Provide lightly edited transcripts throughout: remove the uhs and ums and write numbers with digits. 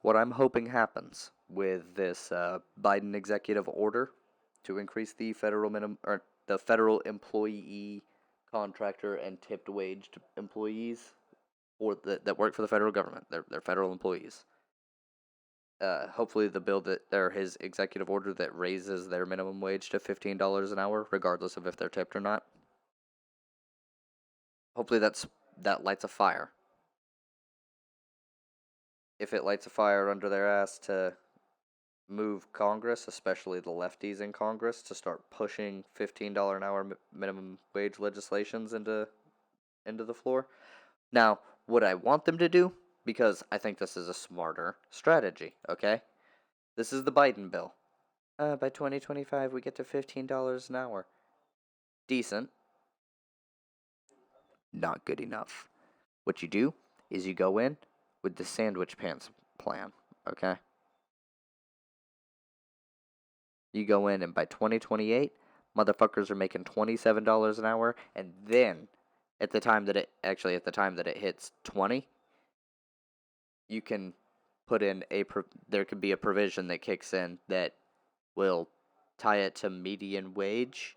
what I'm hoping happens with this Biden executive order to increase the federal minimum or the federal employee, contractor, and tipped waged employees or that work for the federal government. They're federal employees. Hopefully, the bill that or his executive order that raises their minimum wage to $15 an hour, regardless of if they're tipped or not. Hopefully, that lights a fire. If it lights a fire under their ass to move Congress, especially the lefties in Congress, to start pushing $15 an hour minimum wage legislations into the floor. Now, what I want them to do, because I think this is a smarter strategy, okay? This is the Biden bill. By 2025, we get to $15 an hour. Decent. Not good enough. What you do is you go in with the sandwich pants plan, okay? You go in, and by 2028, motherfuckers are making $27 an hour, and then at the time that it hits 20, you can put in there could be a provision that kicks in that will tie it to median wage.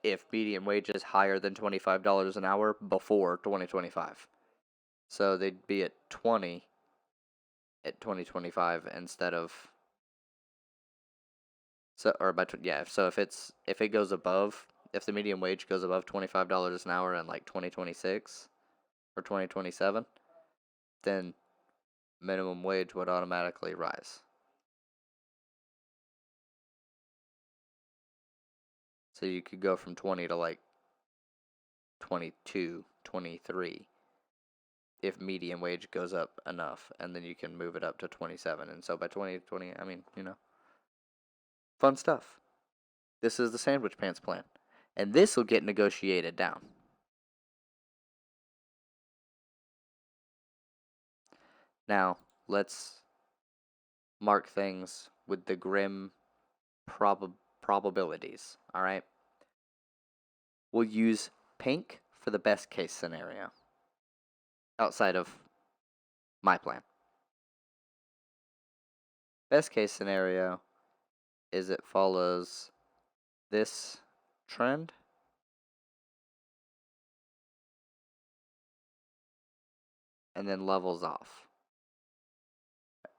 If median wage is higher than $25 an hour before 2025. So they'd be at 20 at 2025 instead of so if it goes above if the median wage goes above $25 an hour in like 2026 or 2027, then minimum wage would automatically rise. So you could go from 20 to like 22, 23 if median wage goes up enough, and then you can move it up to 27. And so by 2020, I mean, fun stuff. This is the sandwich pants plan. And this will get negotiated down. Now, let's mark things with the grim probabilities, all right? We'll use pink for the best case scenario outside of my plan. Best case scenario is it follows this trend and then levels off.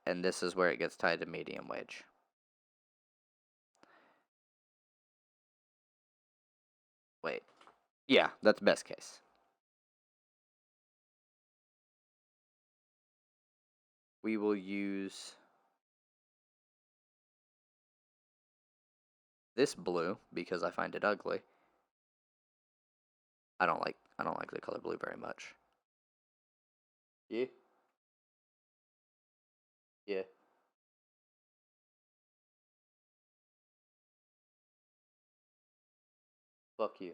And this is where it gets tied to median wage. Wait. Yeah, that's best case. We will use this blue because I find it ugly. I don't like the color blue very much. Yeah. Yeah. Fuck you.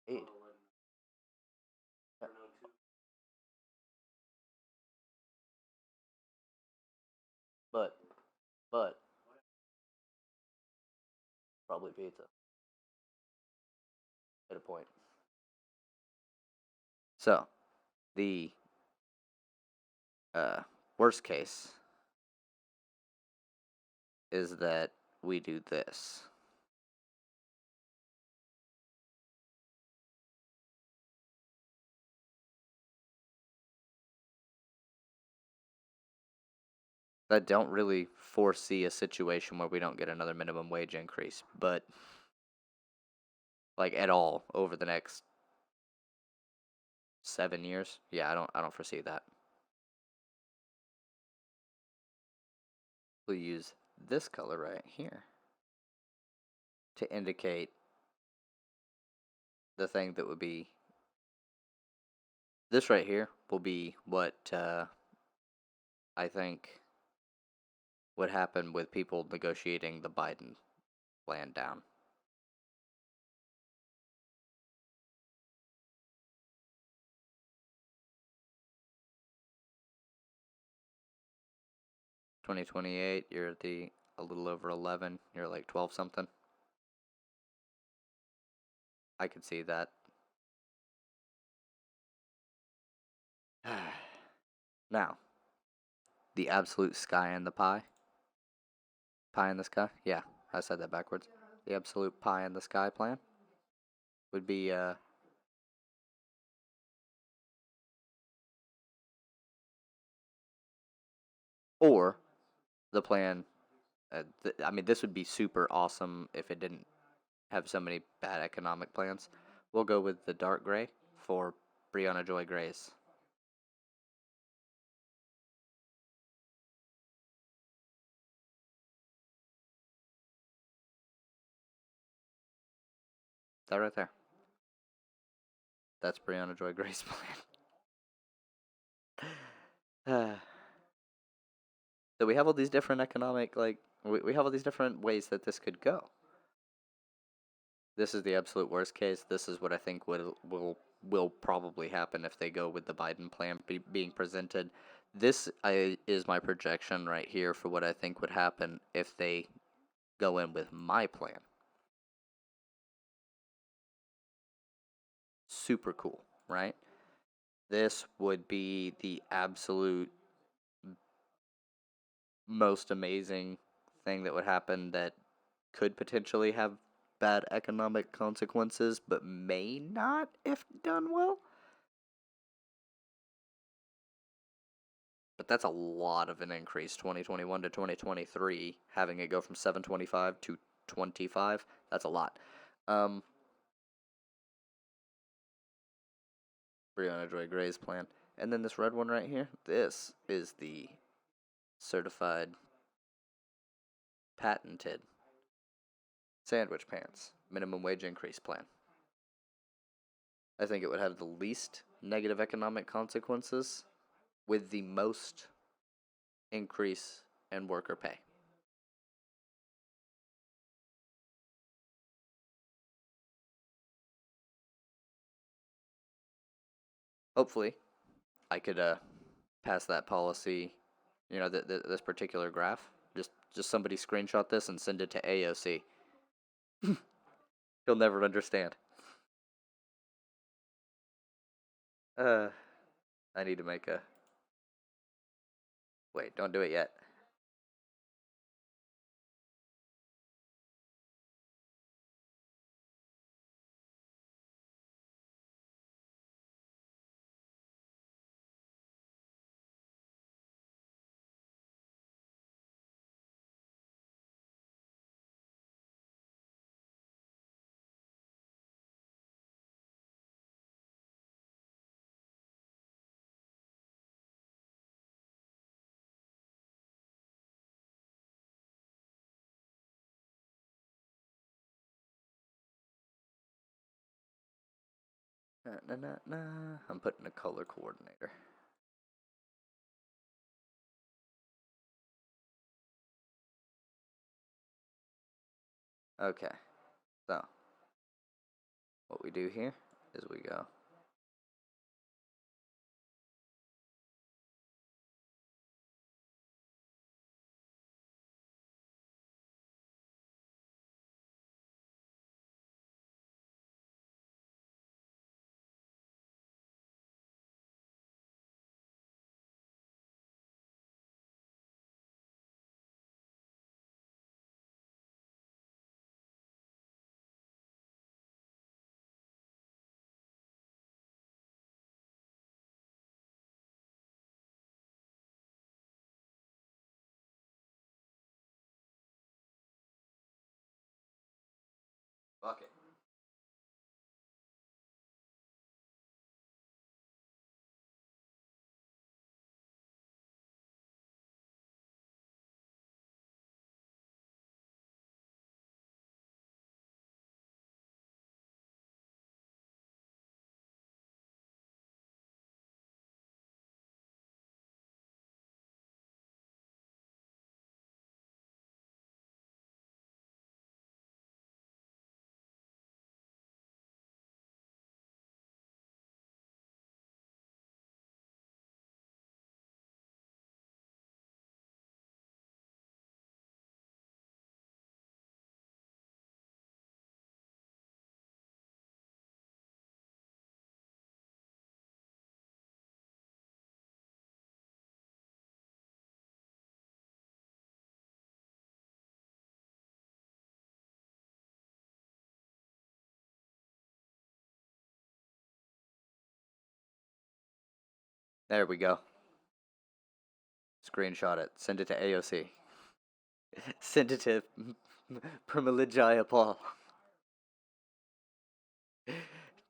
Aid. But but probably pizza. At a point. So the uh, worst case is that we do this. I don't really foresee a situation where we don't get another minimum wage increase, but like at all over the next 7 years. Yeah, I don't foresee that. We'll use this color right here to indicate the thing that would be this right here will be what I think would happen with people negotiating the Biden plan down. $2028, you're at the a little over 11. You're like 12 something. I could see that. Now, the absolute sky in the pie. Pie in the sky? Yeah, I said that backwards. The absolute pie in the sky plan would be or the plan. I mean, this would be super awesome if it didn't have so many bad economic plans. We'll go with the dark gray for Brianna Joy Grays. Is that right there? That's Brianna Joy Gray's plan. So we have all these different economic, like, we have all these different ways that this could go. This is the absolute worst case. This is what I think will probably happen if they go with the Biden plan being presented. Is my projection right here for what I think would happen if they go in with my plan. Super cool, right? This would be the absolute most amazing thing that would happen that could potentially have bad economic consequences, but may not if done well. But that's a lot of an increase, 2021 to 2023, having it go from 725 to 25. That's a lot. Um, Brianna Joy Gray's plan. And then this red one right here, this is the certified, patented sandwich pants minimum wage increase plan. I think it would have the least negative economic consequences with the most increase in worker pay. Hopefully, I could pass that policy. This particular graph. Just somebody screenshot this and send it to AOC. He'll never understand. Uh, I need to make a. Wait, don't do it yet. I'm putting a color coordinator. Okay, so what we do here is we go fuck it. There we go. Screenshot it. Send it to AOC. Send it to Privilegiaya Paul.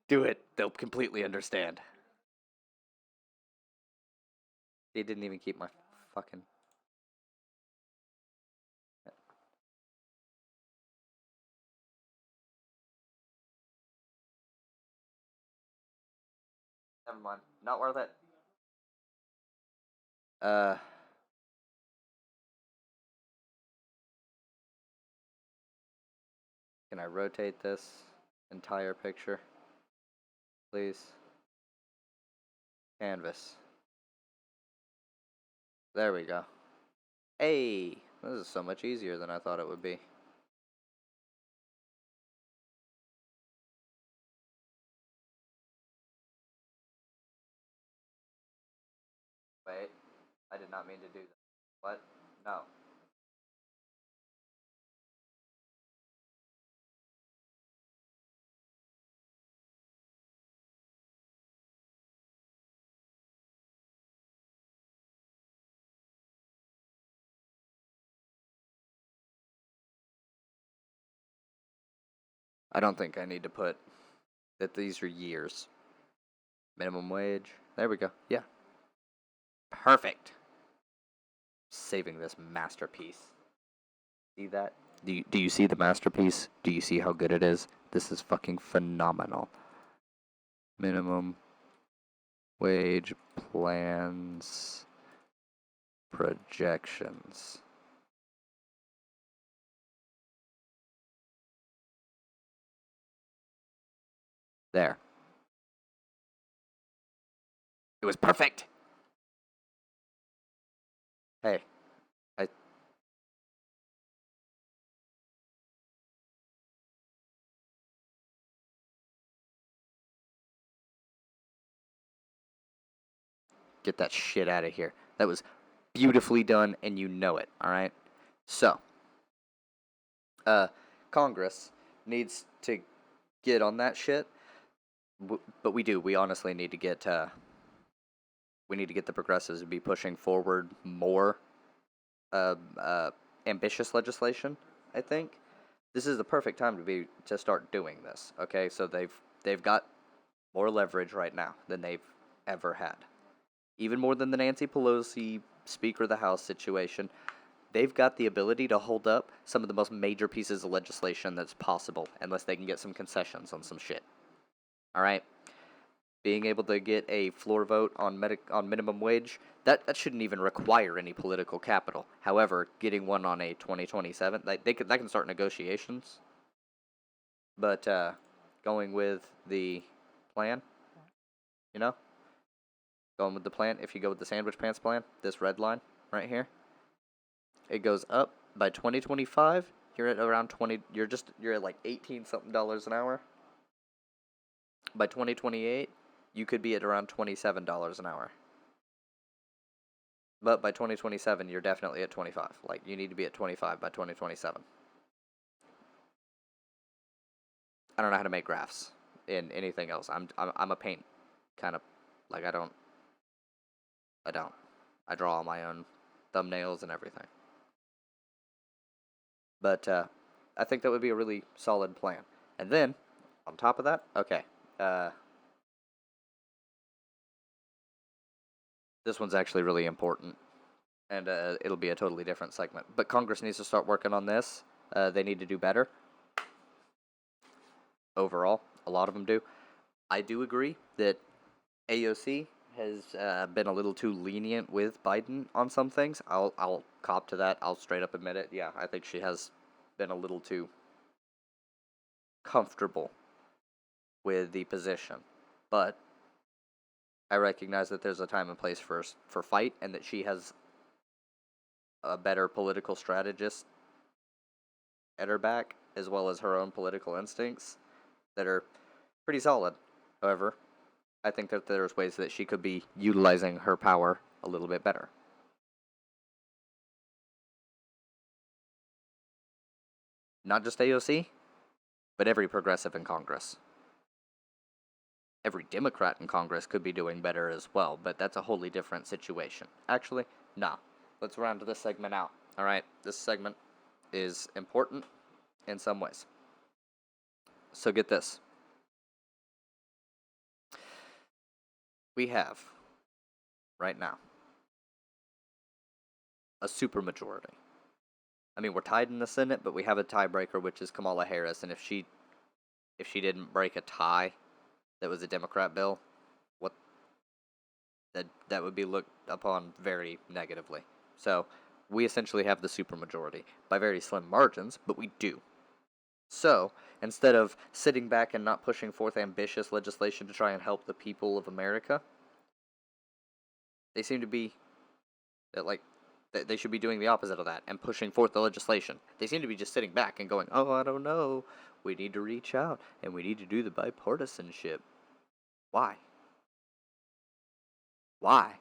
Do it. They'll completely understand. They didn't even keep my fucking... Never mind. Not worth it. Uh... Can I rotate this entire picture? Please. Canvas. There we go. Hey! This is so much easier than I thought it would be. Wait. I did not mean to do that. What? No. I don't think I need to put that these are years. Minimum wage. There we go. Yeah. Perfect. Saving this masterpiece. See that? Do you see the masterpiece? Do you see how good it is? This is fucking phenomenal. Minimum wage plans projections. There. It was perfect. Hey, I get that shit out of here. That was beautifully done, and you know it. All right. So, uh, Congress needs to get on that shit. But we do. We honestly need to get. We need to get the progressives to be pushing forward more uh, uh, ambitious legislation. I think this is the perfect time to start doing this. Okay, so they've got more leverage right now than they've ever had, even more than the Nancy Pelosi Speaker of the House situation. They've got the ability to hold up some of the most major pieces of legislation that's possible, unless they can get some concessions on some shit. All right, being able to get a floor vote on minimum wage, that shouldn't even require any political capital. However, getting one on a 2027, that can start negotiations. But going with the plan, you know, going with the plan. If you go with the Sandwhichpants plan, this red line right here, it goes up by 2025. You're at around 20. You're at like 18 something dollars an hour. By 2028, you could be at around $27 an hour. But by 2027, you're definitely at 25. Like, you need to be at 25 by 2027. I don't know how to make graphs in anything else. I'm a paint kind of, like, I don't. I draw all my own thumbnails and everything. But I think that would be a really solid plan. And then, on top of that, okay, this one's actually really important, and it'll be a totally different segment. But Congress needs to start working on this. They need to do better. Overall, a lot of them do. I do agree that AOC has been a little too lenient with Biden on some things. I'll cop to that. I'll straight up admit it. Yeah, I think she has been a little too comfortable with the position. But I recognize that there's a time and place for fight, and that she has a better political strategist at her back, as well as her own political instincts that are pretty solid. However, I think that there's ways that she could be utilizing her power a little bit better. Not just AOC, but every progressive in Congress. every Democrat in Congress could be doing better as well, but that's a wholly different situation. Actually, no. Let's round this segment out. All right, this segment is important in some ways. So get this. We have, right now, a supermajority. I mean, we're tied in the Senate, but we have a tiebreaker, which is Kamala Harris, and if she didn't break a tie that was a Democrat bill, what that would be looked upon very negatively. So, we essentially have the supermajority by very slim margins, but we do. So, instead of sitting back and not pushing forth ambitious legislation to try and help the people of America, they seem to be like they should be doing the opposite of that and pushing forth the legislation. They seem to be just sitting back and going, "Oh, I don't know. We need to reach out and we need to do the bipartisanship." Why? Why?